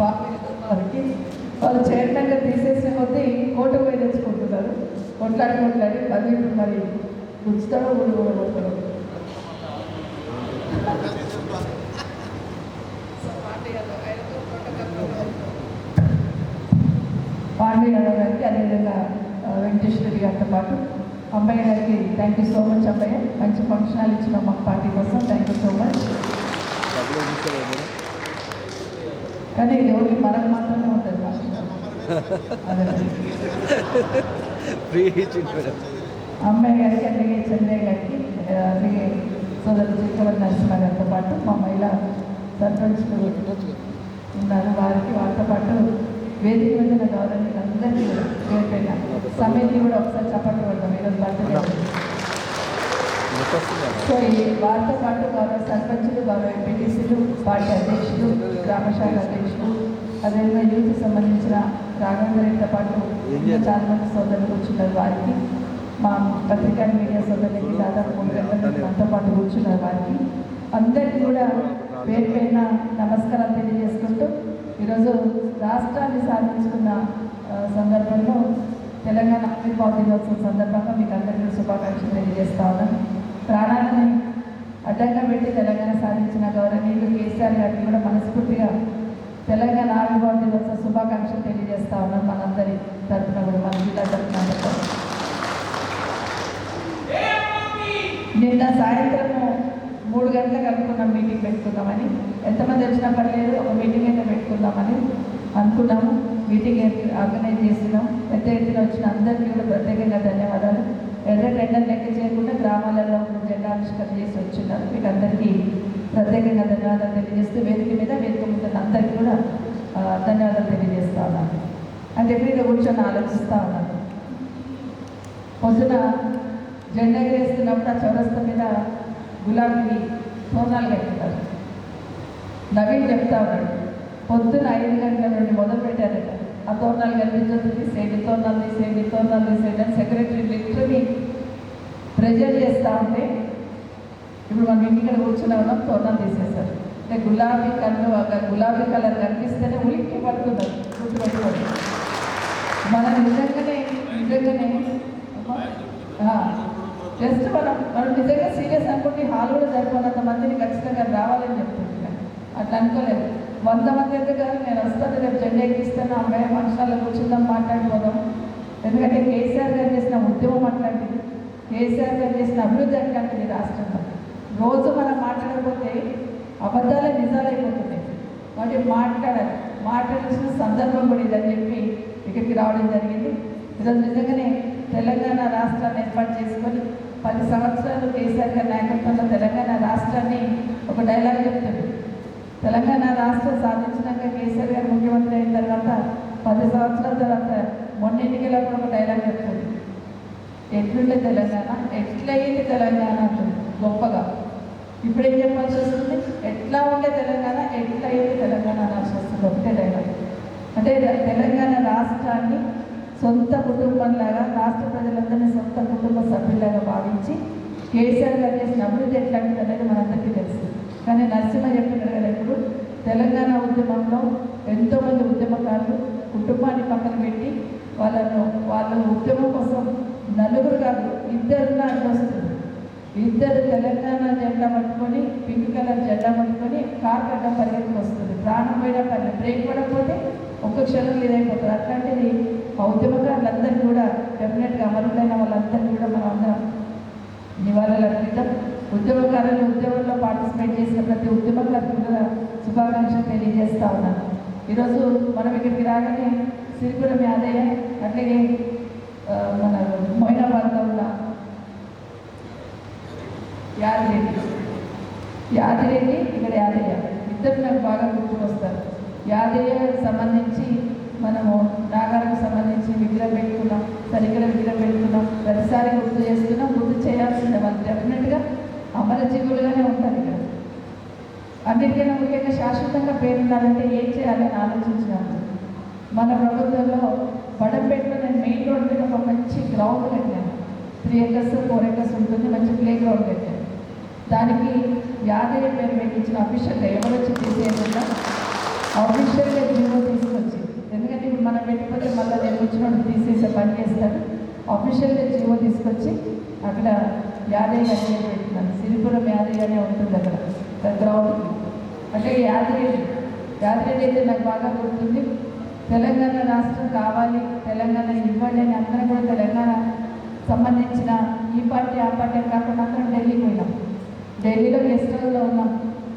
వారికి వాళ్ళు చైర్మన్గా తీసేసిన కొద్దీ కోట పోయి తెచ్చుకుంటున్నారు. కొట్లాడి అది మరి గుంచుతాడో ఊరు కూడా కొడతాడు. పాండే యాదవ్ గారికి, అదేవిధంగా వెంకటేశ్వర గారితో పాటు అబ్బాయి గారికి థ్యాంక్ యూ సో మచ్. అబ్బాయి మంచి ఫంక్షనాలు ఇచ్చినాం మా పార్టీ కోసం, థ్యాంక్ యూ సో మచ్. కానీ ఓన్లీ మనకు మాత్రమే ఉంటుంది. అమ్మాయి గారికి, అలాగే చెన్నయ్య గారికి, అలాగే సోదరుడు చిక్కవరి నరసింహ గారితో పాటు మా మహిళా సర్పంచ్లు ఉన్నారు, వారితో పాటు వేదిక మీద గౌరవనీయులందరికీ పేరుపైన సమితి కూడా ఒకసారి చప్పట్లు పడతాం. ఈరోజు బర్త్డే. సో ఈ వారితో పాటు గౌరవ సర్పంచులు, గౌరవ ఎంపీటీసీలు, పార్టీ అధ్యక్షులు, గ్రామశాఖ అధ్యక్షులు, అదేవిధంగా యూత్ సంబంధించిన రాఘవేంద్రతో పాటు చాలా మంది సోదరులు కూర్చున్నారు. వారికి మా పత్రికా మీడియా సోదరులకి దాదాపు 3 గంటలు మనతో పాటు కూర్చున్నారు. వారికి అందరికీ కూడా పేరు పైన నమస్కారాలు తెలియజేసుకుంటూ ఈరోజు రాష్ట్రాన్ని సాధించుకున్న సందర్భంలో తెలంగాణ ఆవిర్భావ దినోత్సవం సందర్భంగా మీకు అందరికీ శుభాకాంక్షలు తెలియజేస్తా ఉన్నాను. ప్రాణాలని అడ్డంగా పెట్టి తెలంగాణ సాధించిన గౌరవనీయులు కేసీఆర్ గారికి కూడా మనస్ఫూర్తిగా తెలంగాణ ఆవిర్భావ దినోత్సవ శుభాకాంక్షలు తెలియజేస్తా ఉన్నాను. మనందరి తరఫున కూడా, మన జిల్లా తరఫున. నిన్న సాయంత్రము 3 గంటలకు అనుకున్నాం మీటింగ్ పెట్టుకుందామని. ఎంతమంది వచ్చినా పర్లేదు, ఒక మీటింగ్ అయితే పెట్టుకుందామని అనుకున్నాము. మీటింగ్ ఆర్గనైజ్ చేసినాం. పెద్ద ఎత్తున వచ్చిన అందరికీ కూడా ప్రత్యేకంగా ధన్యవాదాలు. ఎర్ర టెండర్ లెక్క చేయకుండా గ్రామాలలో జెండా ఆవిష్కరణ చేసి వచ్చినారు. మీకు అందరికీ ప్రత్యేకంగా ధన్యవాదాలు తెలియజేస్తూ వేదిక ముందు అందరికీ కూడా ధన్యవాదాలు తెలియజేస్తా ఉన్నాను. అని చెప్పి ఇక్కడ కూర్చొని ఆలోచిస్తూ ఉన్నాను. పొద్దున జెండా ఎగరేస్తున్నప్పుడు ఆ చౌరస్తా మీద గులాబీ తోరణాలు కట్టుకుంటారు. నవీన్ చెప్తా ఉన్నాడు, పొద్దున 5 గంటల నుండి మొదలు పెట్టారట. ఆ తోరణాలు కనిపించొద్దు, సేడి తోరణాలు తీసేయండి అని సెక్రటరీ లిటరలీ ప్రెజర్ చేస్తూ ఉంటే, ఇప్పుడు మనం ఇంటికి కూర్చున్నా ఉన్నాం, తోరణాలు తీసేస్తారు. అంటే గులాబీ కలర్ కనిపిస్తేనే ఉలిక్కి పడుతున్నారు. గుర్తుపెట్టుకోండి, మనం నిజంగానే జస్ట్ మనం నిజంగా సీరియస్ అనుకుంటే హాల్ కూడా సరిపోయినంత మందిని ఖచ్చితంగా రావాలని చెప్తున్నాను. అట్లా అనుకోలేదు. 100 మంది అయితే కాదు, నేను వస్తాను, రేపు జెండా ఎక్కిస్తాను, అమ్మాయి మనుషులలో కూర్చుందాం, మాట్లాడిపోదాం. ఎందుకంటే కేసీఆర్ గారు చేసిన ఉద్యమం అట్లాంటిది, కేసీఆర్ గారు చేసిన అభివృద్ధి అట్లాంటిది రాష్ట్రంలో. రోజు మనం మాట్లాడకపోతే అబద్ధాలే నిజాలైపోతున్నాయి. కాబట్టి మాట్లాడాల్సిన సందర్భం కూడా ఇదని చెప్పి ఇక్కడికి రావడం జరిగింది. ఈరోజు నిజంగానే తెలంగాణ రాష్ట్రాన్ని ఏర్పాటు చేసుకొని 10 సంవత్సరాలు కేసీఆర్ గారి నాయకత్వంలో తెలంగాణ రాష్ట్రాన్ని ఒక డైలాగ్ చెప్తుంది. తెలంగాణ రాష్ట్రం సాధించినాక కేసీఆర్ గారు ముఖ్యమంత్రి అయిన తర్వాత 10 సంవత్సరాల తర్వాత మొన్న ఎన్నికలప్పుడు ఒక డైలాగ్ చెప్తుంది. ఎట్లుండే తెలంగాణ, ఎట్లయింది తెలంగాణ అంటుంది గొప్పగా. ఇప్పుడేం చెప్పాల్సి వస్తుంది, ఎట్లా ఉండే తెలంగాణ, ఎట్లయింది తెలంగాణ అనాల్సి వస్తుంది. ఒకటే డైలాగ్. అంటే తెలంగాణ రాష్ట్రాన్ని సొంత కుటుంబంలాగా, రాష్ట్ర ప్రజలందరినీ సొంత కుటుంబ సభ్యులాగా భావించి కేసీఆర్ గారు చేసిన అభివృద్ధి ఎట్లాంటిది అనేది మనందరికీ తెలుసు. కానీ నరసింహ చెప్పినారు కదా, ఇప్పుడు తెలంగాణ ఉద్యమంలో ఎంతోమంది ఉద్యమకారులు కుటుంబాన్ని పక్కన పెట్టి వాళ్ళ ఉద్యమం కోసం 4 కాదు 2 నాటి వస్తుంది. 2 తెలంగాణ జెండా పట్టుకొని, పింక్ కలర్ జెండా పట్టుకొని కార్ కట్ట పరిగెత్తుకు వస్తుంది. ప్రాణం పోయినా పర్లేదు, బ్రేక్ పడకపోతే ఒక్క క్షణం ఇదైపోతుంది. అట్లాంటిది ఆ ఉద్యమకారులందరికీ కూడా డెఫినెట్గా అమరులైన వాళ్ళందరికీ కూడా మనం అందరం నివాళులు అర్పిద్దాం. ఉద్యమంలో పార్టిసిపేట్ చేసిన ప్రతి ఉద్యమకారులకు కూడా శుభాకాంక్షలు తెలియజేస్తా ఉన్నాను. ఈరోజు మనం ఇక్కడికి రాగానే సిరిపురం యాదయ్య, అట్లాగే మన మొయినాబాద్లో ఉన్న యాదిరెడ్డి, ఇక్కడ యాదయ్య, ఇద్దరు నాకు బాగా గుర్తుకొస్తారు. యాదయ్య సంబంధించి మనము నాగాలకు సంబంధించి విగ్రహం పెట్టుకున్నాం, సరిగ్గా విగ్రహం పెట్టుకున్నాం. ప్రతిసారి గుర్తు చేస్తున్నాం, గుర్తు చేయాల్సిందే. వాళ్ళు డెఫినెట్గా అమరజీవులుగానే ఉంటారు ఇక్కడ. అన్నిటికైనా ముఖ్యంగా శాశ్వతంగా పేరున్నారంటే ఏం చేయాలని ఆలోచించినాను. మన ప్రభుత్వంలో బడంపేటలో నేను మెయిన్ రోడ్ మీద ఒక మంచి గ్రౌండ్ కట్టాను. 3 acres 4 acres ఉంటుంది, మంచి ప్లే గ్రౌండ్ కట్టాను. దానికి యాదయ్య పేరు పెట్టించిన అఫీషియల్గా ఎవరు వచ్చి తీసేయకుండా అఫీషియల్గా జీవో పనిచేస్తాడు. అఫీషియల్గా జీవో తీసుకొచ్చి అక్కడ యాదయ్య గారి పెడుతున్నాను. సిరిపురం యాదయ్య అనే ఉంటుంది అక్కడ గ్రౌండ్కి. అంటే యాదిరెడ్డి అయితే నాకు బాగా గుర్తుంది. తెలంగాణ రాష్ట్రం కావాలి, తెలంగాణ ఇవ్వండి అని అందరం కూడా తెలంగాణ సంబంధించిన ఈ పార్టీ ఆ పార్టీ కాకుండా అందరం ఢిల్లీకి పోయినాం. ఢిల్లీలో గెస్ట్ హౌస్లో ఉన్నాం.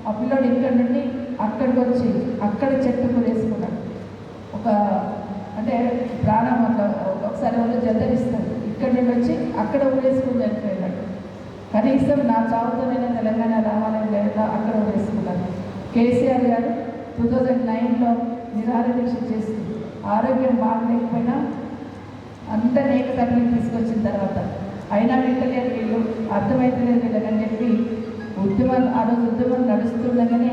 ఆ పిల్లోడు ఇక్కడ నుండి అక్కడికి వచ్చి అక్కడ చెట్టు వేసుకున్నాడు. ఒక అంటే ప్రాణం అట్లా ఒకసారి వాళ్ళు జద్దరిస్తారు. ఇక్కడ నుండి వచ్చి అక్కడ ఊరేసుకుని చనిపోయినాడు. కనీసం నా చావుతోనైనా తెలంగాణ రావాలని లేదా అక్కడ ఊరేసుకున్నాను. కేసీఆర్ గారు 2009లో నిరాహార దీక్ష చేసి ఆరోగ్యం బాగలేకపోయినా అంత అనేక తగ్గిని తీసుకొచ్చిన తర్వాత అయినా వింటలేరు వీళ్ళు, అర్థమైతలేదు వీళ్ళని చెప్పి ఆ రోజు ఉద్యమం నడుస్తుండగానే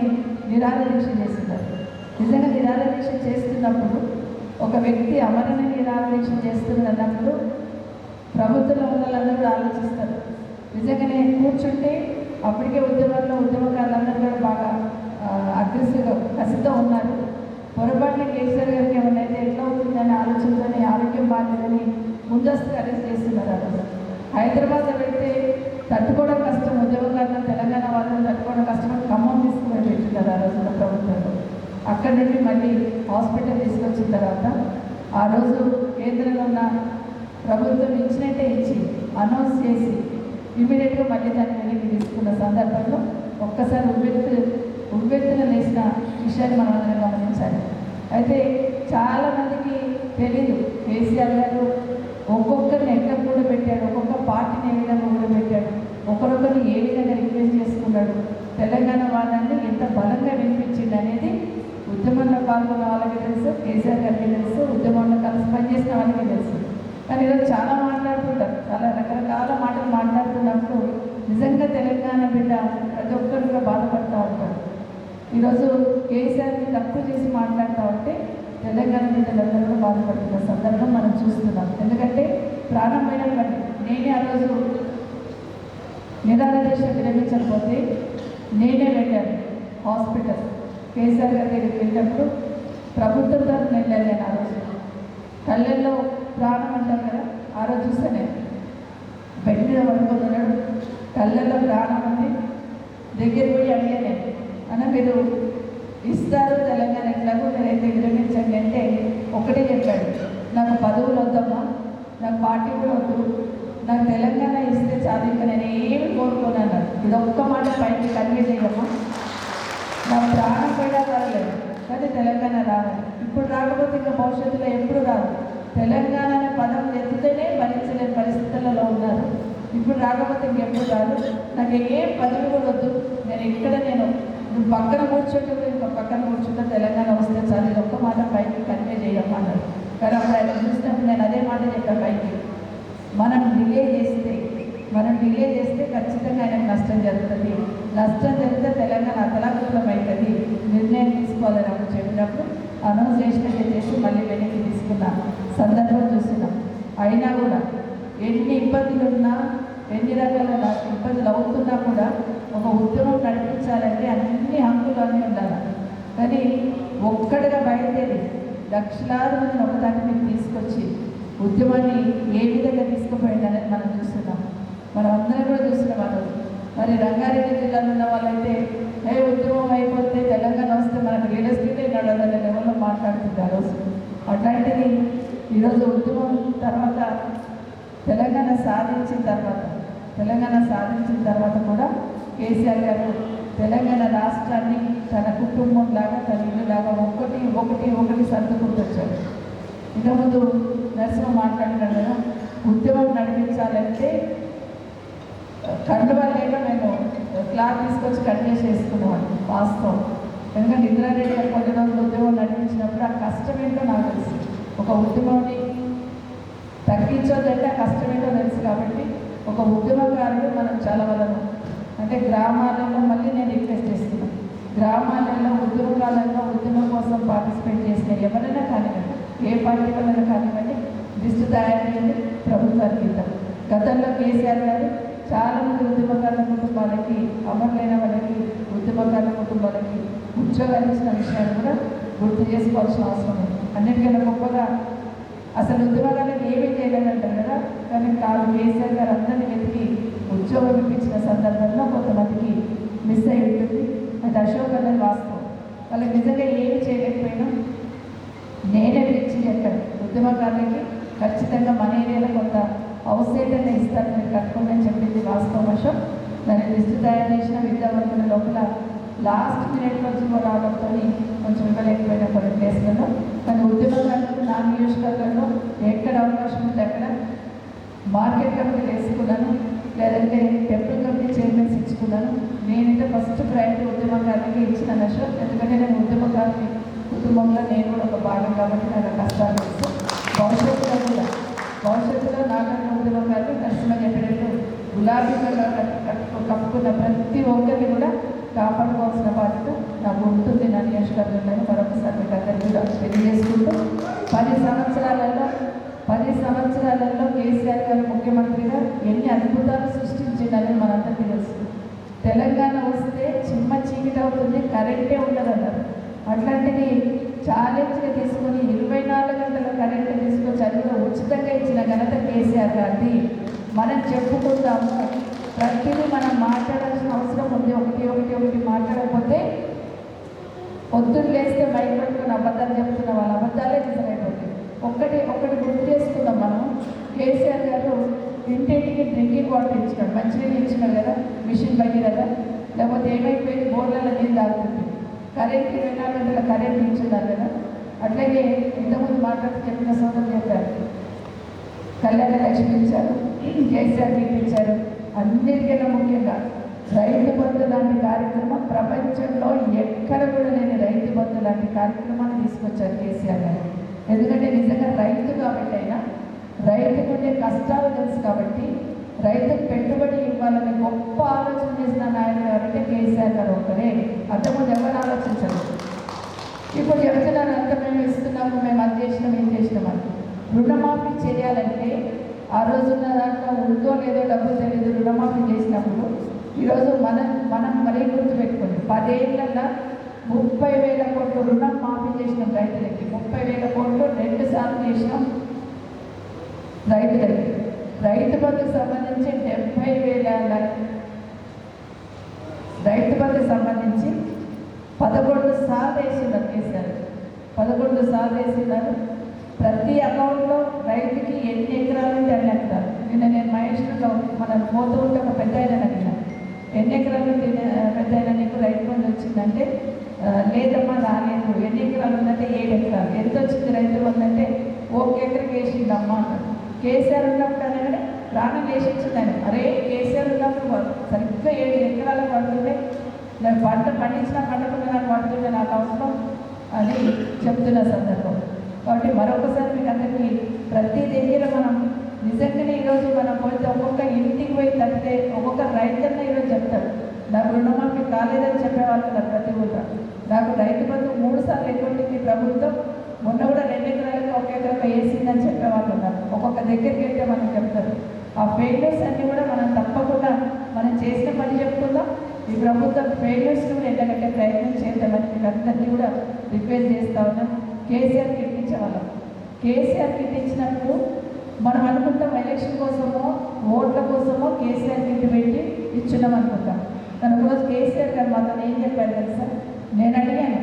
నిరాహార దీక్ష చేస్తున్నారు. నిజంగా నిరాహార దీక్ష చేస్తున్నప్పుడు ఒక వ్యక్తి అమరణ నిరాహార దీక్ష చేస్తున్నప్పుడు ప్రభుత్వంలో ఉన్న వాళ్ళందరూ కూడా ఆలోచిస్తారు. నిజంగానే కూర్చుంటే అప్పటికే ఉద్యమకారులందరూ కూడా బాగా అగ్రెసివ్గా కసితో ఉన్నారు. పొరపాటున కేసీఆర్ గారికి ఏమన్నా అయితే ఎట్లా అవుతుందని ఆలోచనతోనే ఆరోగ్యం బాగాలేదని ముందస్తుగా అరెస్ట్ చేస్తున్నారు. ఆ రోజు హైదరాబాద్లో పెడితే తట్టుకోవడం కష్టం, ఉద్యమకారులను తెలంగాణ వాళ్ళని తట్టుకోవడం కష్టం. ఖమ్మం తీసుకుని పెట్టినారు ఆ రోజున ప్రభుత్వంలో. అక్కడి నుండి మళ్ళీ హాస్పిటల్ తీసుకొచ్చిన తర్వాత ఆ రోజు కేంద్రంలో ఉన్న ప్రభుత్వం ఇచ్చినట్టే ఇచ్చి అనౌన్స్ చేసి ఇమీడియట్గా మళ్ళీ దాన్ని వెనక్కి తీసుకున్న సందర్భంలో ఒక్కసారి ఉవ్వెత్తున లేసిన విషయాన్ని మనం అందరం గమనించాలి. అయితే చాలామందికి తెలీదు కేసీఆర్ గారు ఒక్కొక్కరిని ఎక్కడ కూడా పెట్టాడు, ఒక్కొక్క పార్టీని ఏ విధంగా కూడా పెట్టాడు, ఒకరొకరిని ఏ విధంగా రిక్వెస్ట్ చేసుకున్నాడు, తెలంగాణ వాళ్ళని ఎంత బలంగా వినిపించింది అనేది ఉద్యమంలో పాల్గొన్న వాళ్ళకి తెలుసు, కేసీఆర్ గారికి తెలుసు, ఉద్యమంలో కలిసి పనిచేసిన వాళ్ళకి తెలుసు. కానీ ఈరోజు చాలా మాట్లాడుతుంటారు, చాలా రకరకాల మాటలు మాట్లాడుతున్నప్పుడు నిజంగా తెలంగాణ బిడ్డ ప్రతి ఒక్కరు కూడా బాధపడుతూ ఉంటారు. ఈరోజు కేసీఆర్ని తక్కువ చేసి మాట్లాడుతూ ఉంటే తెలంగాణ బిడ్డలందరూ కూడా బాధపడుతున్న సందర్భం మనం చూస్తున్నాం. ఎందుకంటే ప్రారంభమైనటువంటి నేనే ఆ రోజు నిరాహార దీక్ష విరమించకపోతే నేనే వెళ్ళాను హాస్పిటల్. కేసీఆర్ గారి దగ్గరికి వెళ్ళినప్పుడు ప్రభుత్వం తరఫున వెళ్ళాను నేను. ఆ రోజు కళ్ళల్లో ప్రాణం అంటారు కదా, ఆ రోజు చూసాను బెడ్ మీద పడుకున్నాడు, కళ్ళల్లో ప్రాణం ఉంది. దగ్గర పోయి అడిగాను, అన్న మీరు ఇస్తారు తెలంగాణ ఎట్లాగో మీరైతే విరమించండి అంటే ఒకటే చెప్పాడు, నాకు పదవులు వద్దమ్మా, నాకు పార్టీ కూడా వద్దు, నాకు తెలంగాణ ఇస్తే చాలు, ఇంకా నేను ఏమి కోరుకున్నాను. ఇది ఒక్క మాట పైకి కన్వే చేయమ్మా, నా ప్రాణం కూడా రాలేదు కానీ తెలంగాణ రావాలి. ఇప్పుడు రాకపోతే ఇంకా భవిష్యత్తులో ఎప్పుడు రాదు. తెలంగాణ అనే పదం ఎత్తితేనే భరించలేని పరిస్థితులలో ఉన్నారు. ఇప్పుడు రాకపోతే ఇంకెప్పుడు రాదు. నాకు ఏ పదవి కూడా వద్దు, నేను నువ్వు పక్కన కూర్చుంటే ఇంకా పక్కన కూర్చుంటే తెలంగాణ వస్తే చాలు, ఇది ఒక్క మాట పైకి కన్వే చేయమ్మా అన్నాడు. కానీ అప్పుడు ఆయన చూసినప్పుడు నేను అదే మాట చెప్పాను పైకి, మనం డిలే చేస్తే ఖచ్చితంగా ఆయనకు నష్టం జరుగుతుంది. నష్టం జరిగితే తెలంగాణ అతలాకుతలం అవుతుంది, నిర్ణయం తీసుకోవాలని అప్పుడు చెప్పినప్పుడు అనౌన్స్ చేసి మళ్ళీ వెనక్కి తీసుకున్న సందర్భం చూసినాం. అయినా కూడా ఎన్ని ఇబ్బందులు ఉన్నా, ఎన్ని రకాల ఇబ్బందులు అవుతున్నా కూడా ఒక ఉద్యమం నడిపించాలంటే అన్ని హక్కులు అన్నీ ఉండాలి. కానీ ఒక్కడిగా బయలుదేరి లక్షలాది మందిని ఒకదాటి మీకు తీసుకొచ్చి ఉద్యమాన్ని ఏ విధంగా తీసుకుపోయింది అనేది మనం చూస్తున్నాం. మనం అందరం కూడా చూస్తున్నాం. ఆ రోజు మరి రంగారెడ్డి జిల్లాలో ఉన్న వాళ్ళైతే ఉద్యమం అయిపోతే తెలంగాణ వస్తే మనకు రియల్ ఎస్టేటే నడవదనే లెవెల్లో మాట్లాడుతుంది ఆ రోజు. అట్లాంటిది ఈరోజు ఉద్యమం తర్వాత తెలంగాణ సాధించిన తర్వాత కూడా కేసీఆర్ గారు తెలంగాణ రాష్ట్రాన్ని తన కుటుంబం లాగా, తన ఇల్లులాగా ఒకటి సర్దుకుంటూ వచ్చాడు. ఇంతకుముందు నరసింహ మాట్లాడినాడు కదా, ఉద్యమం నడిపించాలంటే కండువా లేక మేము క్లాత్ తీసుకొచ్చి కట్ చేసి వేసుకున్నామండి వాస్తవం. ఎందుకంటే ఇంద్రారెడ్డి గారు కొన్ని రోజులు ఉద్యమం నడిపించినప్పుడు ఆ కష్టం ఏంటో నాకు తెలుసు. ఒక ఉద్యమాన్ని తగ్గించొద్దంటే ఆ కష్టం ఏంటో తెలుసు. కాబట్టి ఒక ఉద్యమకారుడు మనం చాలా వలన అంటే గ్రామాలలో మళ్ళీ నేను రిక్వెస్ట్ చేస్తున్నాను, గ్రామాలలో ఉద్యమం కోసం పార్టిసిపేట్ చేసిన ఎవరైనా కానివ్వండి, ఏ పార్టీ వాళ్ళైనా కానివ్వండి, లిస్టు తయారు చేయండి, ప్రభుత్వానికి ఇద్దాం. గతంలో కేసీఆర్ గారు చాలామంది ఉద్యమకారుల కుటుంబాలకి, అమరులైన వాళ్ళకి, ఉద్యమకారుల కుటుంబాలకి ఉద్యోగాలు ఇచ్చిన విషయాన్ని కూడా గుర్తు చేసుకోవాల్సిన అవసరం ఉంది. అన్నిటికన్నా గొప్పగా అసలు ఉద్యోగాలకు ఏమీ చేయలేదంటారు కదా, కానీ కాదు కేసీఆర్ గారు అందరినీ వెతికి ఉద్యోగం ఇప్పించిన సందర్భంలో కొంతమందికి మిస్ అయి ఉంటుంది. అది అశోక్ అన్నది వాస్తవం. వాళ్ళకి నిజంగా ఏమి చేయలేకపోయినా నేనే పిలిచి చెప్పాను, ఉద్యమకారులకి ఖచ్చితంగా మన ఏరియాలో కొంత హౌస్ ఏదైనా ఇస్తాను మీరు కట్టుకోమని చెప్పింది వాస్తవం అశోక్. దాన్ని లిస్టు తయారు చేసిన విద్యావంతుల లోపల లాస్ట్ మినిట్లో వచ్చి రావడంతో కొంచెం ఇవ్వలేకపోయినా కొన్ని ప్లేస్లలో, కానీ ఉద్యమకారులకు నా నియోజకవర్గంలో ఎక్కడ అవకాశం ఉంటే అక్కడ మార్కెట్ కమిటీలు వేసుకున్నాను, లేదంటే టెంపుల్ కమిటీ చైర్మన్స్ ఇచ్చుకున్నాను. నేనైతే ఫస్ట్ ప్రయారిటీ ఉద్యమకారులకి ఇచ్చిన అశోక్. ఎందుకంటే నేను ఉద్యమకారుని కుటుంబంలో నేను కూడా ఒక భాగం కాబట్టి నాకు కష్టాలు తెలుసు. భవిష్యత్తులో నాకన్నా ఉద్యమకారులు నరసింహ చెప్పినట్టు గులాబీ కప్పుకున్న ప్రతి ఒక్కరిని కూడా కాపాడుకోవాల్సిన బాధ్యత నాకు ఉంటుంది నా నియోజకవర్గంలో. మరొకసారి మీకు అందరికీ కూడా తెలియజేసుకుంటూ 10 సంవత్సరాలలో కేసీఆర్ గారు ముఖ్యమంత్రిగా ఎన్ని అద్భుతాలు సృష్టించిందని మనందరికీ తెలుసు. తెలంగాణ వస్తే చిమ్మ చీకటి అవుతుంది, కరెంటే ఉండదన్నారు. అట్లాంటిది ఛాలెంజ్గా తీసుకొని 24 గంటల కరెంటు తీసుకొచ్చి అది కూడా ఉచితంగా ఇచ్చిన ఘనత కేసీఆర్ గారిది. మనం చెప్పుకుందాము, ప్రతిదీ మనం మాట్లాడాల్సిన అవసరం ఉంది. ఒకటి మాట్లాడకపోతే పొద్దున్న లేస్తే మైక్ పట్టుకుని అబద్ధాలు చెప్తున్న వాళ్ళ అబద్ధాలే నిజమైపోతుంది. ఒకటి గుర్తు చేసుకుందాం మనం. కేసీఆర్ గారు ఇంటింటికి డ్రింకింగ్ వాటర్ ఇచ్చినాడు, మంచినీళ్ళు ఇచ్చినాడు కదా, మిషన్ భగీరథ. లేకపోతే ఏమైపోయింది, బోర్లలో నీళ్ళు తాగుతుంది. కరెంట్ 24 గంటల కరెంట్ ఇచ్చున్నారు కదా. అట్లాగే ఇంతకుముందు మాట్లాడుతూ చెప్పిన సోదరులు చెప్పారు, కళ్యాణ లక్ష్మి ఇచ్చారు, కేసీఆర్ ఇచ్చారు. అన్నిటికన్నా ముఖ్యంగా రైతు బంధు లాంటి కార్యక్రమం ప్రపంచంలో ఎక్కడ కూడా లేని రైతు బంధు లాంటి కార్యక్రమాన్ని తీసుకొచ్చారు కేసీఆర్ గారు. ఎందుకంటే నిజంగా రైతు కాబట్టి అయినా రైతుకు ఉండే కష్టాలు తెలుసు కాబట్టి రైతుకు పెట్టుబడి ఇవ్వాలని గొప్ప ఆలోచన చేసిన నాయకుడు ఎవరంటే కేసీఆర్ గారు ఒక్కరే. అంతకుముందు ఎవరు ఆలోచించరు. ఇప్పుడు చెప్తున్నారు అంత మేము ఇస్తున్నాము, మేము అది చేసినాం, ఏం చేసినామని. రుణమాఫీ చేయాలంటే ఆ రోజున్న దాంట్లో ఉందో లేదో డబ్బులు తెలియదు. రుణమాఫీ చేసినప్పుడు ఈరోజు మనం మరీ గుర్తుపెట్టుకోండి, 10 ఏళ్ళల్లో 30,000 కోట్లు రుణం మాఫీ చేసినాం రైతులకి. 30,000 కోట్లు 2 సార్లు చేసినాం రైతులకి. రైతు బంధుకు సంబంధించి 70,000 రైతు బంధుకు సంబంధించి 11 సార్లు వేస్తున్నారు కేసీఆర్. 11 సార్లు వేస్తున్నారు. ప్రతి అకౌంట్లో రైతుకి ఎన్ని ఎకరాలు ఉంటే అన్ని ఎకరాలు. నిన్న నేను మహేష్లో మనం పోతూ ఉంటే ఒక పెద్ద ఆయన అడిగిన, ఎన్ని ఎకరాలు ఉంటే పెద్ద ఆయన నీకు రైతు బంధు వచ్చిందంటే లేదమ్మా రాలేదు. ఎన్ని ఎకరాలు ఉందంటే 7 ఎకరాలు. ఎంత వచ్చింది రైతు బంధు అంటే 1 ఎకరం వేసిందమ్మా అన్నాడు. కేసీఆర్ ఉన్నప్పుడు అనగానే ప్రాణం వేసించిందని. అరే కేసీఆర్ ఉన్నప్పుడు సరిగ్గా 7 ఎకరాలకు పడుతుంటే నాకు పంట పండించిన పంటకుండా నాకు పడుతుంటే నాకు అవసరం అని చెప్తున్న సందర్భం. కాబట్టి మరొకసారి మీకు అందరికీ ప్రతి దగ్గర మనం నిజంగానే ఈరోజు మనం పోతే ఒక్కొక్క ఇంటికి పోయి తప్పితే ఒక్కొక్క రైతన్న ఈరోజు చెప్తాడు, నాకు రుణమాఫీ కాలేదని చెప్పేవాళ్ళు నాకు ప్రతి ఊళ్ళో. నాకు రైతు బంధు 3 సార్లు ఎక్కువ ప్రభుత్వం, మొన్న కూడా 2 ఎకరాలకి 1 ఎకరం వేసిందని చెప్పేవాళ్ళు ఉన్నారు. ఒక్కొక్క దగ్గరికి వెళ్తే మనం చెప్తారు. ఆ ఫెయిల్యూర్స్ అన్నీ కూడా మనం తప్పకుండా మనం చేసిన పని చెప్పుకుందాం. ఈ ప్రభుత్వం ఫెయిల్యూర్స్ కూడా ఎంతకంటే ప్రయత్నం చేద్దామని మీకు అందరినీ కూడా రిక్వెస్ట్ చేస్తూ ఉన్నాం. కేసీఆర్ కిట్ ఇచ్చేవాళ్ళం. కేసీఆర్ కిట్ ఇచ్చినప్పుడు మనం అనుకుంటాం ఎలక్షన్ కోసమో ఓట్ల కోసమో కేసీఆర్ కిట్ పెట్టి ఇచ్చున్నాం అనుకుంటాం. కానీ ఒకరోజు కేసీఆర్ గారు మాతో ఏం చెప్పారు తెలుసా, నేను అడిగాను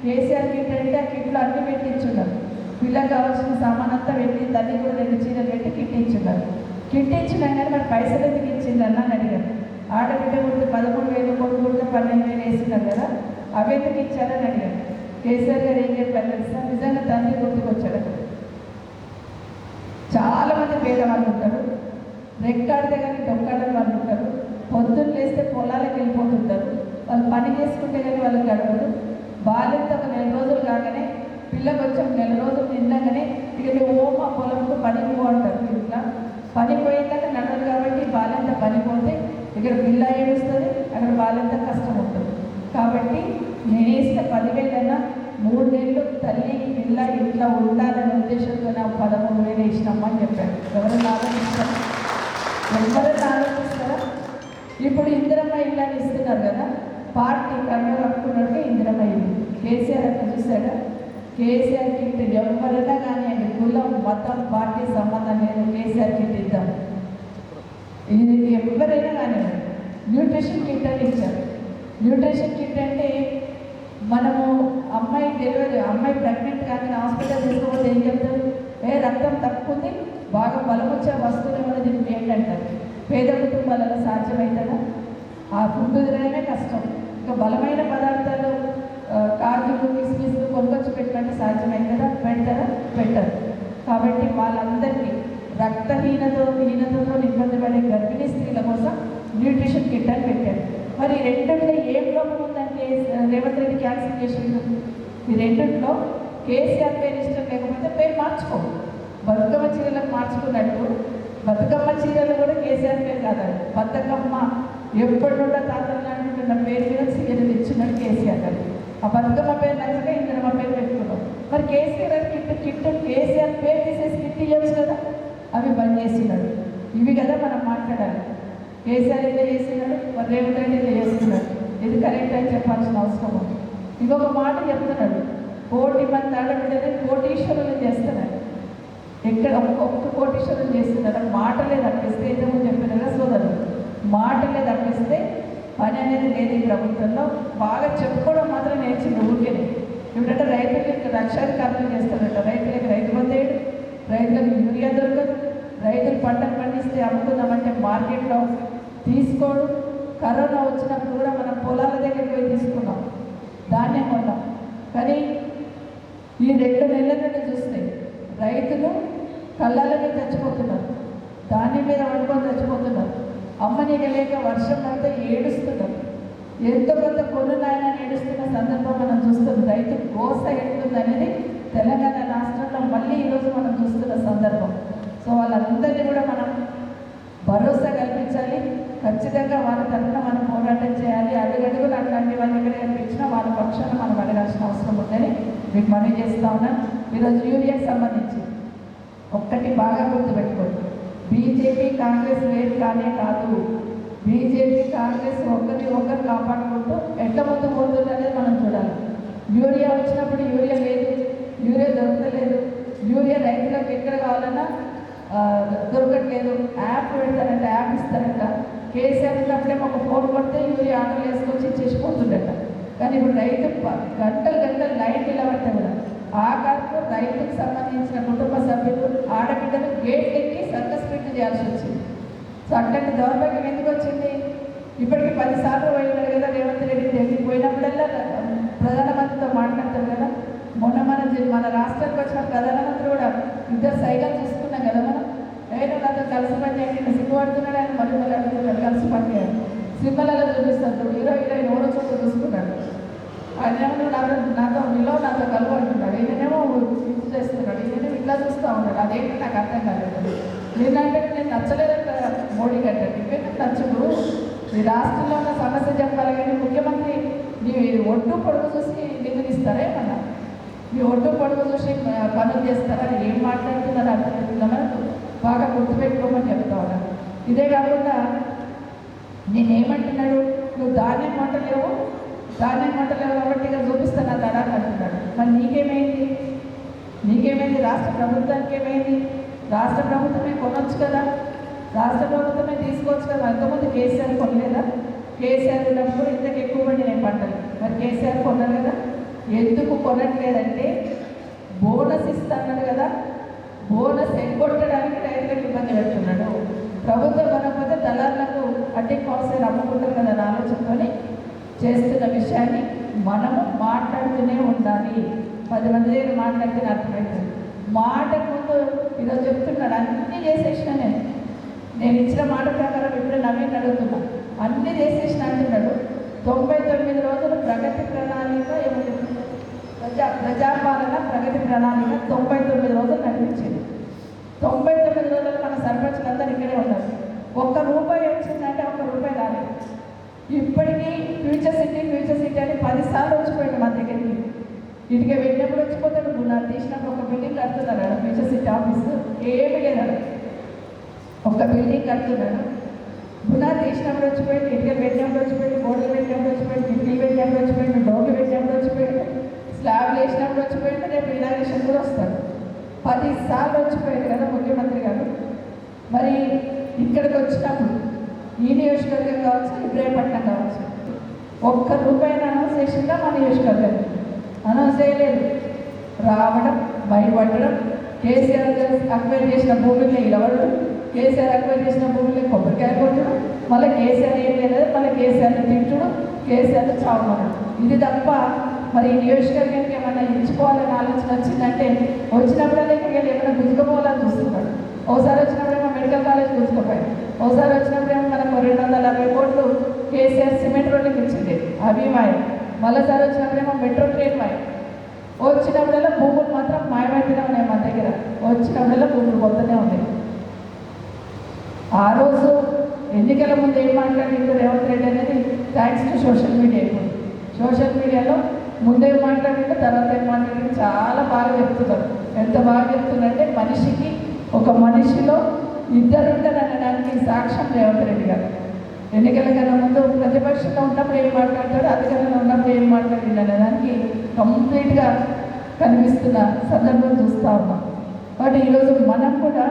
కేసీఆర్ కిట్ అంటే ఆ కిట్లో అన్నీ పెట్టి ఇచ్చున్నారు. పిల్లలకు కావాల్సిన సామాన్ అంతా పెట్టి తల్లి కూడా 2 చీరలు పెట్టి కిట్ ఇచ్చున్నారు. కిట్ ఇచ్చినా కానీ మరి పైసలు ఎందుకు ఇచ్చిండ్రని అని అడిగాను. ఆడబిడ్డ కొడితే 13,000, కొడుకు కొడితే 12,000 వేసినారు కదా, అవి ఎందుకు ఇచ్చారని అడిగాను. కేసీఆర్ గారు ఏం చెప్పారు తెలుసా, నిజంగా తండ్రి గుర్తుకొచ్చాడు. చాలామంది పేదవాళ్ళు ఉంటారు, రెక్కాడితే కానీ డొక్కాడని వాళ్ళు ఉంటారు. పొద్దున్న లేస్తే పొలాలకు వెళ్ళిపోతుంటారు. వాళ్ళు పని చేసుకుంటే కానీ వాళ్ళకి గడవదు. బాల్యంతో ఒక 4 రోజులు కాగానే పిల్లకి వచ్చాం 4 రోజులు నిండగానే ఇక నువ్వు మా పొలంకు పనికి పో అంటారు. ఇట్లా పని పోయిందాక నడవదు కాబట్టి బాల్యంతా పనిపోతే ఇక్కడ పిల్ల ఏడుస్తుంది, అక్కడ బాల్యంతా కష్టం ఉంటుంది. కాబట్టి నేను వేసిన 10,000 3 నెలలు తల్లి పిల్ల ఇట్లా ఉండాలనే ఉద్దేశంతో నా 13,000 వేసినామా అని చెప్పాడు. ఎవరైనా ఆలోచిస్తారా? ఇప్పుడు ఇందిరమ్మ ఇల్లు అని ఇస్తున్నారు కదా, పార్టీ కన్ను కట్టుకున్నట్టుగా ఇందిరమ్మ ఇల్లు. కేసీఆర్ అట్లా చూశాడా? కేసీఆర్ కిట్ ఎవరైనా కానీ కులం మతం పార్టీ సంబంధం లేదు, కేసీఆర్ కిట్ ఇద్దాం. ఇది ఎవరైనా కానీ న్యూట్రిషన్ కిట్ అని ఇచ్చారు. న్యూట్రిషన్ కిట్ అంటే మనము అమ్మాయి డెలివరీ, అమ్మాయి ప్రెగ్నెంట్ కానీ హాస్పిటల్ తీసుకోకపోతే ఏం చెప్తారు? రక్తం తక్కువ ఉంది, బాగా బలమొచ్చే వస్తువులు ఏమైనా దీనికి ఏంటంటారు. పేద కుటుంబాలలో సాధ్యమవుతుందా? ఆ ఫుడ్ తినడమే కష్టం. ఇంకా బలమైన పదార్థాలు కాజులు కిస్మిస్లు కొనుకొచ్చి పెట్టమంటే సాధ్యమవుతుందా? పెడతారా? పెట్టరు. కాబట్టి వాళ్ళందరికీ రక్తహీనతతో ఇబ్బంది పడే గర్భిణీ స్త్రీల కోసం న్యూట్రిషన్ కిట్ అని పెట్టారు. మరి రెండింటిలో ఏం లోపం ఉందంటే రేవంత్ రెడ్డి క్యాన్సిల్ చేసిండు. ఈ రెండింటిలో కేసీఆర్ పేరు ఇష్టం లేకపోతే పేరు మార్చుకో. బతుకమ్మ చీరలకు మార్చుకున్నట్టు బతుకమ్మ చీరలు కూడా కేసీఆర్ పేరు కాదండి. బతుకమ్మ ఎప్పటి నుండో తాతలు నాటుకున్న పేరు మీద చీరలు ఇచ్చినట్టు కేసీఆర్ గారు. ఆ బతుకమ్మ పేరు నచ్చక ఇంద్రమ్మ పేరు పెట్టుకున్నాం. మరి కేసీఆర్ కిట్ కేసీఆర్ పేరు తీసేసి కిట్ ఇవ్వచ్చు కదా, అవి బంద్ చేస్తున్నాడు. ఇవి కదా మనం మాట్లాడాలి. కేసీఆర్ ఇలా చేస్తున్నాడు, మరి రేవంత్ రెడ్డి ఇలా చేస్తున్నాడు. ఇది కరెక్ట్ అని చెప్పాల్సిన అవసరం ఉంది. ఇంకొక మాట చెప్తున్నాడు, 1,00,00,000 మంది ఆడబిడ్డని కోటీశ్వరులు చేస్తున్నారు. ఎక్కడ ఒక్క కోటీశ్వరులు చేస్తున్నారు. మాటలే తప్పిస్తే ఏమో చెప్పినారా సోదరులు, మాటలే తప్పిస్తే పని అనేది లేదు ఈ ప్రభుత్వంలో. బాగా చెప్పుకోవడం మాత్రం నేర్చింది ఊరికేనే. ఏమిటంటే రైతులకి లక్షాధికారులు చేస్తారట, రైతులకి రైతు బంధేయుడు, రైతులకు యూరియా దొరకదు, రైతులు పంటలు పండిస్తే అమ్ముకుందామంటే మార్కెట్లో తీసుకోడు. కరోనా వచ్చినప్పుడు కూడా మనం పొలాల దగ్గరికి పోయి తీసుకున్నాం, ధాన్యం కొన్నాం. కానీ ఈ 2 నెలల నుండి చూస్తే రైతులు కళ్ళల మీద చచ్చిపోతున్నారు, ధాన్యం మీద వండుకొని చచ్చిపోతున్నారు. అమ్మనీక లేక వర్షం అంతా ఏడుస్తున్నారు. ఎంతో కొంత కొనునాయన ఏడుస్తున్న సందర్భం మనం చూస్తున్నాం. రైతు గోస ఎడుతుంది అనేది తెలంగాణ రాష్ట్రంలో మళ్ళీ ఈరోజు మనం చూస్తున్న సందర్భం. సో వాళ్ళందరినీ కూడా మనం భరోసా కల్పించాలి. ఖచ్చితంగా వాళ్ళ తరఫున మనం పోరాటం చేయాలి. అడుగడుగులు అట్లాంటి వాళ్ళు ఎక్కడ కనిపించినా వాళ్ళ పక్షాన మనం అడగాల్సిన అవసరం ఉందని మీకు మనవి చేస్తూ ఉన్నాను. ఈరోజు యూరియాకి సంబంధించి ఒక్కటి బాగా గుర్తుపెట్టుకోండి, బీజేపీ కాంగ్రెస్ వేరు కానే కాదు. బీజేపీ కాంగ్రెస్ ఒకరు కాపాడుకుంటూ ఎట్ల ముందు పోతుంది అనేది మనం చూడాలి. యూరియా వచ్చినప్పుడు యూరియా లేదు, యూరియా దొరకలేదు, యూరియా రైతులకు ఎక్కడ కావాలన్నా దొరకట్లేదు. యాప్ పెడతారంట, యాప్ ఇస్తారంట. కేసీఆర్ ఉన్నప్పుడే ఒక ఫోన్ కొడితే యూరియా ఆటోలు వేసుకొచ్చి ఇచ్చేసిపోతుండట. కానీ ఇప్పుడు రైతు గంటలు లైన్ నిలబడితే కూడా ఆఖరికి రైతుకు సంబంధించిన కుటుంబ సభ్యులు ఆడబిడ్డలు గేట్ ఎక్కి సర్కస్ పెట్టి చేయాల్సి వచ్చింది. సో అట్లాంటి దౌర్భాగ్యం ఎందుకు వచ్చింది? ఇప్పటికి 10 సార్లు పోయినాడు కదా రేవంత్ రెడ్డి. ఢిల్లీకి పోయినప్పుడల్లా ప్రధానమంత్రితో మాట్లాడతారు కదా. మొన్న మన రాష్ట్రానికి వచ్చిన ప్రధానమంత్రి కూడా 2 సైకిల్ చూసుకున్నాం కదా మనం. నేను నాతో కలిసి పని చేయండి, సిగ్గుపడుతున్నాడు ఆయన, మళ్ళీ అడుగుతున్నాడు కలిసి పని చేయాలి. సినిమాలలో చూపిస్తాడు, హీరో ఎవరో చోటు చూసుకున్నాడు. ఆయనేమో నాతో కలుపు అంటున్నాడు, ఈయనేమో ఇది చేస్తున్నాడు, ఈయనేమో ఇట్లా చూస్తూ ఉన్నాడు. అదేంటి నాకు అర్థం కాలేదు. నేనంటే నేను నచ్చలేదంట మోడీ కంటే, ఇంకేంటే నచ్చదు. ఈ రాష్ట్రంలో ఉన్న సమస్య చెప్పాలి కానీ ముఖ్యమంత్రి నీ ఒడ్డు పొడుగు చూసి నిధులిస్తారా ఏమన్నా? మీ ఒడ్డు పొడుగు చూసి పనులు చేస్తారా? ఏం మాట్లాడుతున్నారు అర్థమవుతుందా? బాగా గుర్తుపెట్టుకోమని చెప్తా ఉన్నాను. ఇదే కాకుండా నేనేమంటున్నాడు, నువ్వు ధాన్యం వంటలేవు కాబట్టి ఇక చూపిస్తాను ఆ తడాన్ని అంటున్నాడు. మరి నీకేమైంది? రాష్ట్ర ప్రభుత్వానికి ఏమైంది? రాష్ట్ర ప్రభుత్వమే కొనవచ్చు కదా, రాష్ట్ర ప్రభుత్వమే తీసుకోవచ్చు కదా. అంతకుముందు కేసీఆర్ కొనలేదా? కేసీఆర్ ఉన్నప్పుడు ఇంతకు ఎక్కువ పండినాయి పంటలు, మరి కేసీఆర్ కొన్నారు కదా. ఎందుకు కొనట్లేదంటే బోనస్ ఇస్తాడు కదా, బోనస్ ఎగ్గొట్టడానికి రైతులకు ఇబ్బంది పెడుతున్నాడు. ప్రభుత్వం కొనకపోతే దళారులకు అడ్డి కాసేరు అమ్ముకుంటారు కదా అని ఆలోచనతోని చేస్తున్న విషయాన్ని మనము మాట్లాడుతూనే ఉండాలి. 10 మంది దగ్గర మాట్లాడితే అర్థమవుతుంది. మాట ముందు ఈరోజు చెప్తున్నాడు, అన్నీ చేసేసిన నేను ఇచ్చిన మాట ప్రకారం ఇప్పుడు నవీన్ అడుగుతున్నా, అన్నీ చేసేసిన అంటున్నాడు. 99 రోజులు ప్రగతి ప్రణాళిక ప్రజాపాలన ప్రగతి ప్రణాళిక 99 రోజులు నడిపించింది. 99 రోజులు మన సర్పంచులందరూ ఇక్కడే ఉన్నారు. ₹1 వచ్చిందంటే ₹1 రాలేదు. ఇప్పటికీ ఫ్యూచర్ సిటీ అని 10 సార్లు వచ్చిపోయాడు మన దగ్గరికి. ఇటుకే వెళ్ళినప్పుడు వచ్చిపోతాడు, నాకు తీసినప్పుడు ఒక బిల్డింగ్ కడుతున్నాడు ఫ్యూచర్ సిటీ ఆఫీసు, ఏమీ లేదు, ఒక బిల్డింగ్ కడుతున్నాడు. బునాది తీసినప్పుడు వచ్చిపోయాడు, ఇటుక పెట్టినప్పుడు వచ్చిపోయాడు, గోడలు పెట్టినప్పుడు వచ్చిపోయాడు, కిటికీలు పెట్టినప్పుడు వచ్చిపోయాడు, డోర్లు పెట్టినప్పుడు వచ్చిపోయాడు, స్లాబ్లు వేసినప్పుడు వచ్చిపోయాడు. రేపు 10 సార్లు వచ్చిపోయాడు కదా ముఖ్యమంత్రి గారు. మరి ఇక్కడికి వచ్చినప్పుడు ఈ నియోజకవర్గం కావచ్చు, ఇబ్రాహీంపట్నం కావచ్చు, ఒక్క రూపాయిని అనౌన్స్ చేసిందా మా నియోజకవర్గం? అనౌన్స్ చేయలేదు. రావడం, భయపడడం, కేసీఆర్ అక్వైర్ చేసిన భూమిని ఇలవడం, కేసీఆర్ అక్వైర్ చేసిన భూమిని కొబ్బరికాయ కొట్టడం, మళ్ళీ కేసీఆర్ ఏం లేదు, మళ్ళీ కేసీఆర్ని తిట్టడం, కేసీఆర్ని చావడం. ఇది తప్ప మరి ఈ నియోజకవర్గానికి ఏమైనా ఇచ్చుకోవాలని ఆలోచన వచ్చిందంటే వచ్చినప్పుడల్లా ఇక్కడికి ఏమైనా గుంజుకోవాలని చూస్తున్నాడు. ఒకసారి వచ్చినప్పుడేమో మెడికల్ కాలేజ్ గుంజుకోపోయాడు, ఒకసారి వచ్చినప్పుడేమో మనకు 240 కోట్లు కేసీఆర్ సిమెంట్ రోడ్డుకి ఇచ్చింది, అవి మాయం. మళ్ళీసారి వచ్చినప్పుడేమో మెట్రో ట్రైన్ మాయం. వచ్చినప్పుడల్లా భూములు మాత్రం మాయమైతేనే ఉన్నాయి మన దగ్గర. వచ్చినప్పుడల్లా భూములు పొందనే ఉన్నాయి. ఆ రోజు ఎన్నికల ముందు ఏం మాట్లాడింది రేవంత్ రెడ్డి అనేది థ్యాంక్స్ టు సోషల్ మీడియా. ఇప్పుడు సోషల్ మీడియాలో ముందే మాట్లాడింది, తర్వాత ఏం మాట్లాడింది చాలా బాగా చెప్తున్నారు. ఎంత బాగా చెప్తున్నారంటే మనిషికి ఒక మనిషిలో ఇద్దరుంటారు అనడానికి సాక్ష్యం రేవంత్ రెడ్డి గారు. ఎన్నికల కన్నా ముందు ప్రతిపక్షంలో ఉన్నప్పుడు ఏం మాట్లాడతాడు, అధికారంలో ఉన్నప్పుడు ఏం మాట్లాడింది అనేదానికి కంప్లీట్గా కనిపిస్తున్న సందర్భం చూస్తూ ఉన్నాం. కాబట్టి ఈరోజు మనం కూడా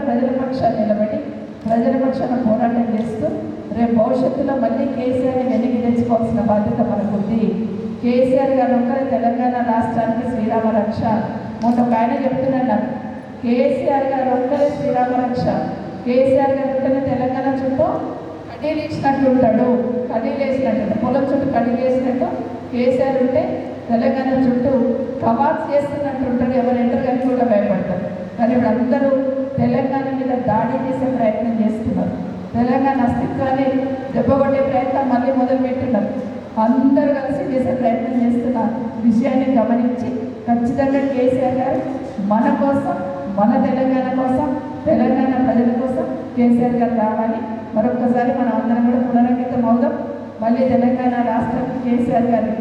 ప్రజల పక్షాన్ని నిలబడి ప్రజల పక్షాన పోరాటం చేస్తూ రేపు భవిష్యత్తులో మళ్ళీ కేసీఆర్ని వెనక్కి తెచ్చుకోవాల్సిన బాధ్యత మనకుంది. కేసీఆర్ గారు ఒక్కరే తెలంగాణ రాష్ట్రానికి శ్రీరామ రక్ష. మొన్న ఒక ఆయన చెప్తున్నాడు నాకు, కేసీఆర్ గారు ఒక్కరే శ్రీరామ రక్ష, కేసీఆర్ గారు ఒక్కరే తెలంగాణ చుట్టూ కడ్డీలు ఇచ్చినట్టు ఉంటాడు, కడ్డీలు వేసినట్టు, పొలం చుట్టూ కడ్డీలు వేసినట్టు కేసీఆర్ ఉంటే తెలంగాణ చుట్టూ కవాత్ చేస్తున్నట్టు ఉంటాడు, ఎవరు ఎంటర్ కానీ కూడా భయపడతారు. కానీ ఇప్పుడు అందరూ తెలంగాణ మీద దాడి చేసే ప్రయత్నం చేస్తున్నారు. తెలంగాణ అస్తిత్వాన్ని దెబ్బకొట్టే ప్రయత్నం మళ్ళీ మొదలుపెట్టున్నారు. అందరూ కలిసి చేసే ప్రయత్నం చేస్తున్న విషయాన్ని గమనించి ఖచ్చితంగా కేసీఆర్ గారు మన కోసం, మన తెలంగాణ కోసం, తెలంగాణ ప్రజల కోసం కేసీఆర్ గారు రావాలి. మరొకసారి మనం అందరం కూడా పునరంకితం అవుదాం. మళ్ళీ తెలంగాణ రాష్ట్రానికి కేసీఆర్ గారి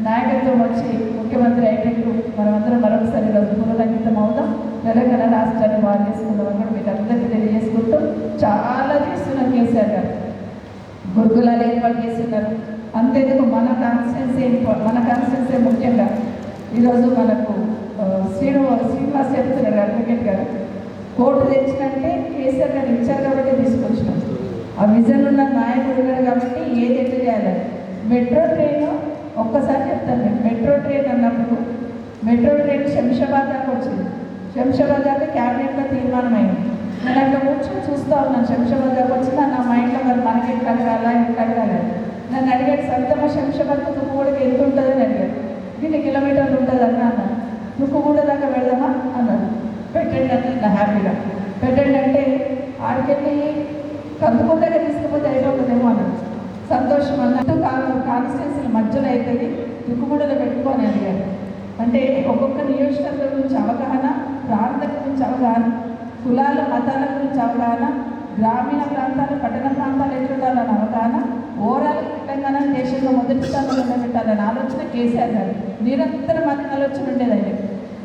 నాయకత్వం వచ్చి ముఖ్యమంత్రి అయ్యేటట్టు మనమందరం మరొకసారి పునరంకితం అవుదాం. తెలంగాణ రాష్ట్రాన్ని బాగా చేసుకుందామని కూడా మీకు అందరికీ తెలియజేసుకుంటూ చాలా చేస్తున్నారు కేసీఆర్ గారు. గురుకులాలు ఏర్పాటు చేస్తున్నారు. అంతేందుకు మన కాన్స్టిట్యున్సీ ముఖ్యంగా ఈరోజు మనకు శ్రీనివాస్ చెప్తున్నాడు అడ్వకేట్ గారు, కోర్టు తెచ్చినట్టే కేసీఆర్ గారు ఇచ్చారు కాబట్టి తీసుకొచ్చినాం. ఆ విజన్ ఉన్న నాయకుడు ఉన్నాడు కాబట్టి ఏది ఎట్లా చేయాలని. మెట్రో ట్రైన్ ఒక్కసారి చెప్తాను నేను, మెట్రో ట్రైన్ అన్నప్పుడు మెట్రో ట్రైన్ శంషాబాద్ దాకా వచ్చింది. శంషాబాద్ దాకా క్యాబినెట్లో తీర్మానం అయింది. నేను అక్కడ కూర్చొని చూస్తూ ఉన్నాను. శంషాబాద్ దాకా వచ్చింది నా మైండ్లో, మరి మనకి ఎక్కడ అడగాలా ఎక్కడ అడగాలి. నన్ను అడిగాడు, సరితమ్మ శంషాబాద్కు తుక్కుగూడకి ఎంత ఉంటుందని అడిగాడు. ఇన్ని కిలోమీటర్లు ఉంటుంది అన్న అన్నాను. తుక్కుగూడ దాకా వెళదామా అన్నాడు. పెట్టండి అంటే నా హ్యాపీగా పెట్టండి అంటే ఆడికెళ్ళి కందుకూరు దగ్గర తీసుకుపోతే అయిపోతుందేమో అన్నాడు. సంతోషం అన్నట్టు కాన్స్టిట్యున్సీల మధ్యలో అవుతుంది, తుక్కుగూడలో పెట్టుకొని అడిగాడు. అంటే ఒక్కొక్క నియోజకవర్గం గురించి అవగాహన, ప్రాంతం గురించి అవగాహన, కులాల మతాల గురించి అవగాహన, గ్రామీణ ప్రాంతాలు పట్టణ ప్రాంతాలు ఎట్లుండాలని అవగాహన, ఓవరాల్ తెలంగాణ దేశంలో మొదటి స్థానంలో నిలబెట్టాలని ఆలోచన కేసీఆర్ గారు నిరంతరం అనే ఆలోచన ఉండేదండి.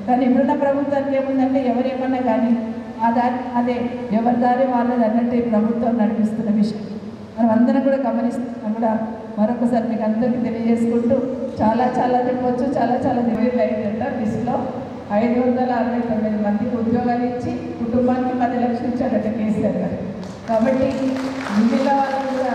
కానీ ఇప్పుడున్న ప్రభుత్వానికి ఏముందంటే ఎవరేమన్నా కానీ ఆ దారి అదే ఎవరి దారి వాళ్ళది అన్నట్టు ఈ ప్రభుత్వం నడిపిస్తున్న విషయం మనం అందరం కూడా గమనిస్తున్నాం. కూడా మరొకసారి మీకు అందరికీ తెలియజేసుకుంటూ చాలా చెప్పవచ్చు, చాలా డివైడ్ అయిందంట. లిస్టులో 569 మందికి ఉద్యోగాలు ఇచ్చి కుటుంబానికి 10 లక్షలు ఇచ్చాడట కేసీఆర్ గారు. కాబట్టి మిగిలిన వాళ్ళు కూడా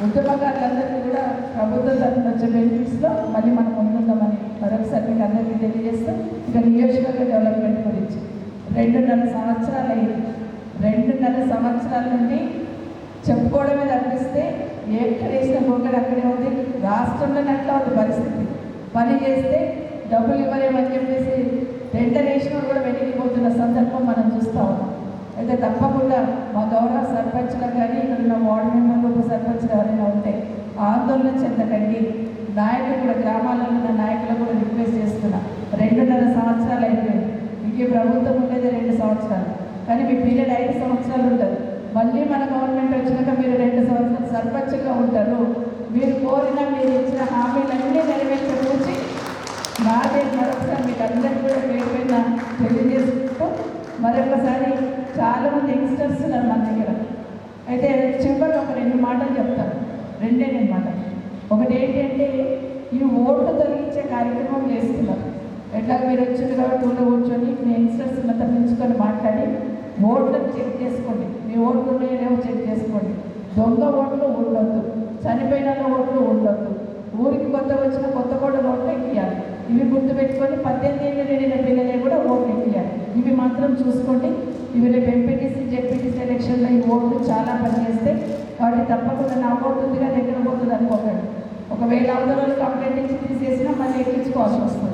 ఉద్యమకారులందరికీ కూడా ప్రభుత్వం తరఫున వచ్చే బెనిఫిట్స్లో మళ్ళీ మనం ముందుందామని మరొకసారి మీకు అందరికీ తెలియజేస్తూ, ఇక నియోజకవర్గ డెవలప్మెంట్ గురించి 2.5 సంవత్సరాలు అయింది. 2.5 సంవత్సరాల నుండి చెప్పుకోవడమే తప్పిస్తే ఎక్కడ వేసిన గొంగడు అక్కడే ఉంది. రాష్ట్రంలోనే అట్లా ఉంది పరిస్థితి. పని చేస్తే డబ్బులు ఇవ్వలేమని చెప్పేసి టెండర్ వేసిన కూడా వెనక్కిపోతున్న సందర్భం మనం చూస్తూ ఉన్నాం. అయితే తప్పకుండా మా గౌరవ సర్పంచ్లకు కానీ ఇక్కడ ఉన్న వార్డు మెంబర్లు, ఉప సర్పంచ్లు ఎవరైనా ఉంటే ఆందోళన చెందకండి. నాయకులు కూడా, గ్రామాలలో ఉన్న నాయకులు కూడా రిక్వెస్ట్ చేస్తున్నా, 2.5 సంవత్సరాలు అయిపోయింది. మీకు ఈ ప్రభుత్వం ఉండేది 2 సంవత్సరాలు, కానీ మీ పీరియడ్ 5 సంవత్సరాలు ఉంటుంది. మళ్ళీ మన గవర్నమెంట్ వచ్చినాక మీరు 2 సంవత్సరాలు సర్పంచ్గా ఉంటారు. మీరు కోరిన, మీరు ఇచ్చిన హామీలన్నీ నెరవేర్చకూర్చి నాదే మరొకసారి మీకు అందరికీ కూడా పేరు పైన తెలియజేసుకుంటూ, మరొకసారి చాలామంది యంగ్స్టర్స్ ఉన్నారు మన దగ్గర. అయితే చివరి ఒక 2 మాటలు చెప్తాను, 2 మాటలు. ఒకటి ఏంటంటే ఈ ఓట్లు తొలగించే కార్యక్రమం చేస్తున్నారు. ఎట్లా మీరు వచ్చింది కాబట్టి ఊళ్ళో కూర్చొని మీ యంగ్స్టర్స్ మొత్తం పెంచుకొని మాట్లాడి ఓట్లను చెక్ చేసుకోండి. మీ ఓట్లు ఉన్నాయో చెక్ చేసుకోండి. దొంగ ఓట్లు ఉండొద్దు, చనిపోయిన ఓట్లు ఉండొద్దు, ఊరికి కొత్త వచ్చిన కొత్త కూడా ఓట్లు ఎక్కియాలి. ఇవి గుర్తుపెట్టుకొని 18 ఏళ్ళు నిండిన పిల్లలే కూడా ఓట్లు ఎక్కియాలి. ఇవి మాత్రం చూసుకోండి. ఇవి రేపు ఎంపీటీసీ జెడ్పీటీసీ ఎలక్షన్లో ఈ ఓట్లు చాలా పనిచేస్తాయి. కాబట్టి తప్పకుండా నా ఓటు ఉంది కానీ ఎక్కడ పోతుంది అనుకోకండి. ఒకవేళ అవతల కంప్లైంట్ ఇచ్చి తీసేసినా మళ్ళీ ఎక్కించుకోవాల్సి వస్తుంది.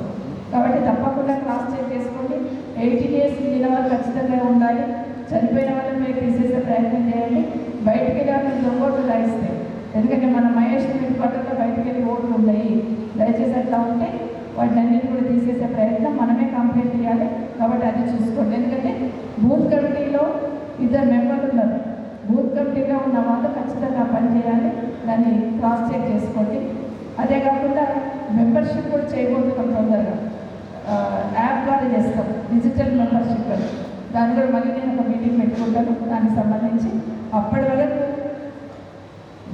కాబట్టి తప్పకుండా క్రాస్ చెక్ చేసుకోండి. 18 ఇయర్స్ నిండిన వాళ్ళు ఖచ్చితంగా ఉండాలి. చనిపోయిన వాళ్ళని మీరు తీసేసే ప్రయత్నం చేయండి. బయటికి వెళ్ళి వాళ్ళని దొంగోట్లు రాయిస్తాయి. ఎందుకంటే మన మహేష్ రెడ్డి పక్కన బయటికి వెళ్ళి ఓట్లు ఉన్నాయి. దయచేసి అట్లా ఉంటే వాటిని అన్నింటి కూడా తీసేసే ప్రయత్నం మనమే కంప్లైంట్ చేయాలి. కాబట్టి అది చూసుకోండి. ఎందుకంటే బూత్ కమిటీలో 2 మెంబర్లు ఉన్నారు. బూత్ కమిటీలో ఉన్న వాళ్ళు ఖచ్చితంగా పనిచేయాలి. దాన్ని క్రాస్ చెక్ చేసుకోండి. అదే కాకుండా మెంబర్షిప్ కూడా చేయబోతున్నాం తొందరగా. యాప్ ద్వారా చేస్తాం, డిజిటల్ మెంబర్షిప్ అని. దాని కూడా మళ్ళీ నేను ఒక మీటింగ్ పెట్టుకుంటాను దానికి సంబంధించి. అప్పటి వరకు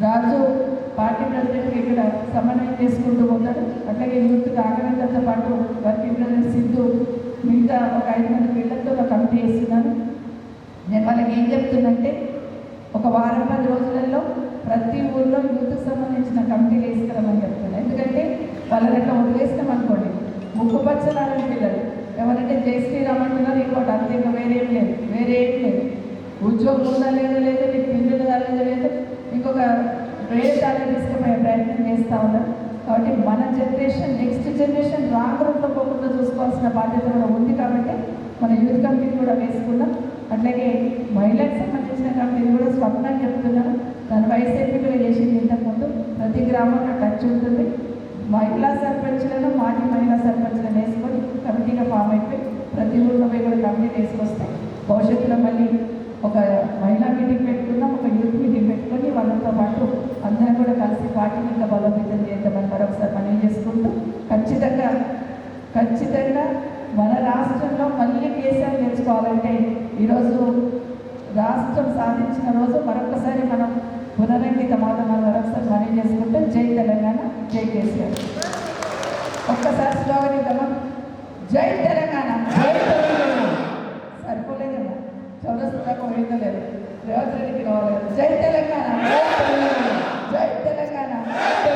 రాజు పార్టీ ప్రెసిడెంట్కి ఇక్కడ సమన్వయం చేసుకుంటూ పోతాడు. అట్లాగే యూత్ ఆగనంతో పాటు వర్కింగ్ ప్రెసిడెంట్ సిద్ధు మిగతా ఒక 5 మంది పిల్లలతో ఒక కమిటీ వేస్తున్నాను. నేను వాళ్ళకి ఏం చెప్తున్నంటే ఒక వారం 10 రోజులలో ప్రతి ఊళ్ళో యూత్కి సంబంధించిన కమిటీలు వేసుకురామని చెప్తున్నాను. ఎందుకంటే వాళ్ళని అట్లా వదిలేస్తాం అనుకోండి, ముక్కుపచ్చలాలని పిల్లలు ఎవరంటే జై శ్రీరామ్ అంటున్నారు, ఇంకోటి అంతే, ఇంకా వేరేం లేదు. ఉద్యోగం ఉందా లేదా లేదు, నీకు పిల్లలు లేదా లేదు, ఇంకొక వేరే దాన్ని తీసుకుపోయే ప్రయత్నం చేస్తూ ఉన్నారు. కాబట్టి మన జనరేషన్, నెక్స్ట్ జనరేషన్ రాంగ్ రూట్లో పోకుండా చూసుకోవాల్సిన బాధ్యత కూడా ఉంది. కాబట్టి మన యూత్ కమిటీ కూడా వేసుకున్నాం. అట్లాగే మహిళలకు సంబంధించిన కమిటీని కూడా స్వప్నం చెప్తున్నాను. తన వైసీపీలో చేసింది ఇంతకుముందు. ప్రతి గ్రామంలో టచ్ ఉంటుంది. మహిళా సర్పంచ్లను మాటి మహిళా సర్పంచ్లను వేసుకొని కమిటీగా ఫామ్ అయిపోయి ప్రతి ఊళ్ళో పోయి కూడా కమిటీ వేసుకొస్తాయి. భవిష్యత్తులో మళ్ళీ ఒక మహిళా మీటింగ్ పెట్టుకున్నాం, ఒక యూత్ మీటింగ్ పెట్టుకొని వాళ్ళతో పాటు అందరం కూడా కలిసి పార్టీని ఇంకా బలోపేతం చేద్దామని మరొకసారి మనవి చేసుకుంటూ ఖచ్చితంగా మన రాష్ట్రంలో మళ్ళీ కేసీఆర్ నేర్చుకోవాలంటే ఈరోజు రాష్ట్రం సాధించిన రోజు మరొకసారి మనం పునరంకితమాదం మరొకసారి మనవి చేసుకుంటే జై తెలంగాణ, జై కేసీఆర్. ఒక్కసారి స్లోగన్ ఇద్దామా, జై తెలంగాణ.